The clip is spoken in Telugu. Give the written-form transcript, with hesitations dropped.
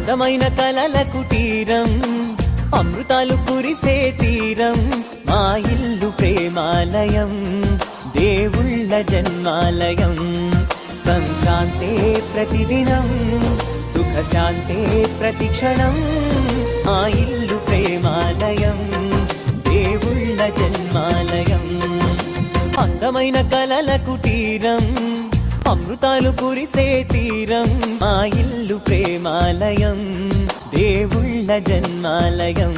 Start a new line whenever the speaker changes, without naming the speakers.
అందమైన కలల కుటీరం, అమృతాలు కురిసే తీరం, మా ఇల్లు ప్రేమాలయం, దేవుళ్ళ జన్మాలయం. సంక్రాంతే ప్రతిదినం, సుఖశాంతే ప్రతిక్షణం, మా ఇల్లు ప్రేమాలయం, దేవుళ్ళ జన్మాలయం. అందమైన కలల కుటీరం, అమృతాలు కురిసే తీరం, మా ఇల్లు ప్రేమాలయం, దేవుళ్ళ జన్మాలయం.